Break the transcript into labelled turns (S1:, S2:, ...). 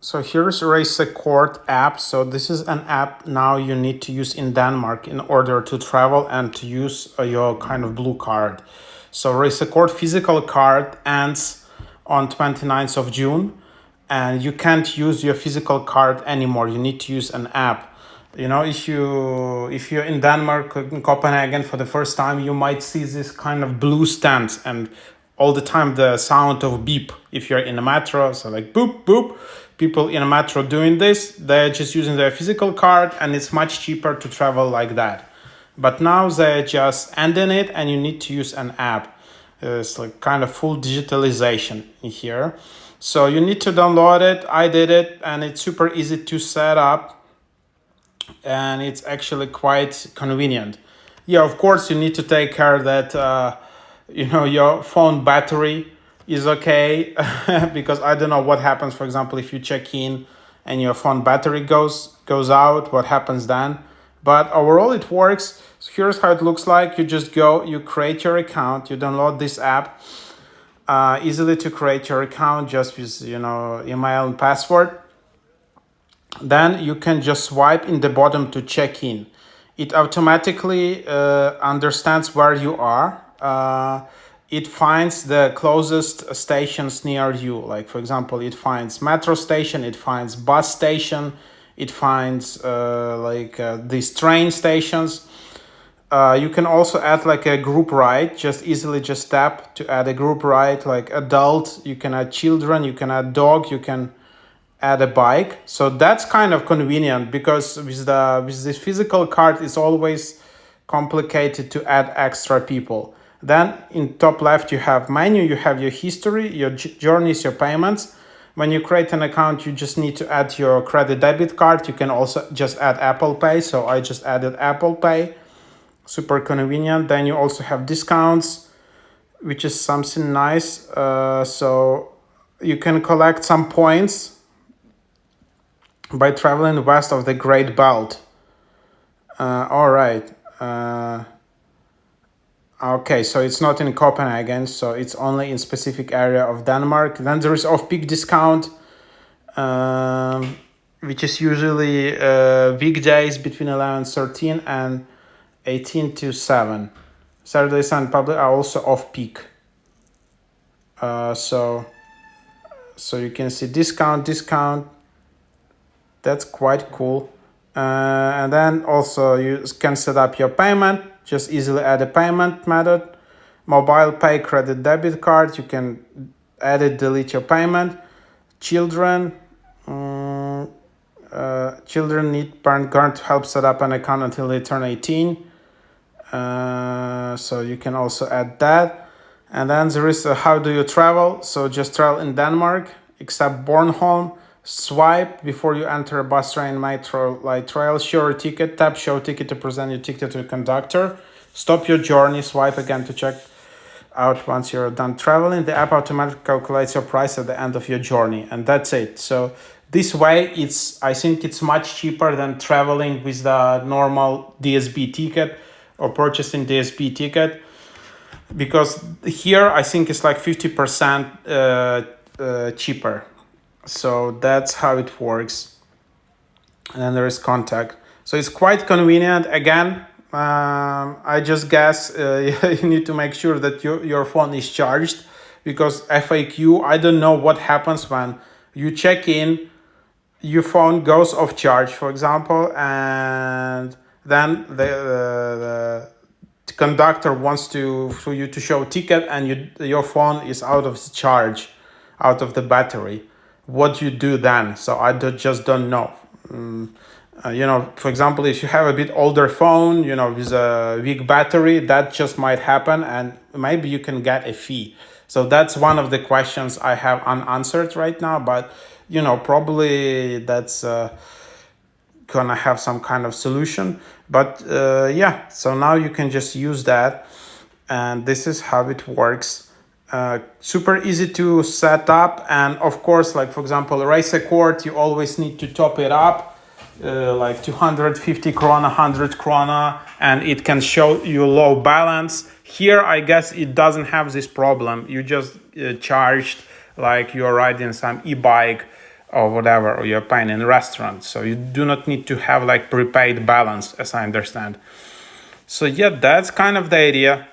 S1: So here's Rejsekort App. So this is an app now you need to use in Denmark in order to travel and to use your kind of blue card. So Rejsekort physical card ends on 29th of June, and you can't use your physical card anymore. You need to use an app. If you're in Denmark, in Copenhagen for the first time, you might see this kind of blue stands and all the time the sound of beep. If you're in a metro, so like boop boop, people in a metro doing this, they're just using their physical card, and it's much cheaper to travel like that. But now they're just ending it, and you need to use an app. It's like kind of full digitalization in here. So you need to download it. I did it, and it's super easy to set up, and it's actually quite convenient. Yeah, of course, you need to take care that your phone battery is okay because I don't know what happens. For example, if you check in and your phone battery goes out, what happens then? But overall, it works. So here's how it looks like. You just go, you create your account, you download this app. Easily to create your account just with email and password. Then you can just swipe in the bottom to check in. It automatically understands where you are. It finds the closest stations near you. Like, for example, it finds metro station, it finds bus station, it finds these train stations. You can also add like a group ride, just tap to add a group ride, like adult, you can add children, you can add dog, you can add a bike. So that's kind of convenient because with this physical card, it's always complicated to add extra people. Then in top left, you have menu, you have your history, your journeys, your payments. When you create an account, you just need to add your credit debit card. You can also just add Apple Pay. So I just added Apple Pay. Super convenient. Then you also have discounts, which is something nice. So you can collect some points by traveling west of the Great Belt. All right. Okay, so it's not in Copenhagen, so it's only in specific area of Denmark. Then there is off-peak discount, which is usually weekdays between 11:13 and 18 to 7. Saturdays and public are also off-peak. So you can see discount. That's quite cool. And then also you can set up your payment, just easily add a payment method. Mobile pay, credit, debit card, you can edit, delete your payment. Children need parent guard to help set up an account until they turn 18. So you can also add that. And then there is how do you travel? So just travel in Denmark, except Bornholm. Swipe before you enter a bus, train, metro, light rail. Show your ticket. Tap show ticket to present your ticket to the conductor. Stop your journey. Swipe again to check out once you're done traveling. The app automatically calculates your price at the end of your journey, and that's it. So this way, I think it's much cheaper than traveling with the normal DSB ticket or purchasing DSB ticket, because here I think it's like 50% cheaper. So that's how it works. And then there is contact. So it's quite convenient. Again, I just guess you need to make sure that your phone is charged, because FAQ, I don't know what happens when you check in, your phone goes off charge, for example, and then the conductor wants for you to show ticket, and your phone is out of charge, out of the battery. What you do then? So I just don't know. For example, if you have a bit older phone, with a weak battery, that just might happen, and maybe you can get a fee. So that's one of the questions I have unanswered right now, but probably that's gonna have some kind of solution. But so now you can just use that, and this is how it works. Super easy to set up, and of course, like for example, Rejsekort, you always need to top it up, like 250 krona, 100 krona, and it can show you low balance. Here, I guess it doesn't have this problem. You just charged like you're riding some e-bike, or whatever, or you're paying in a restaurant. So you do not need to have like prepaid balance, as I understand. So yeah, that's kind of the idea.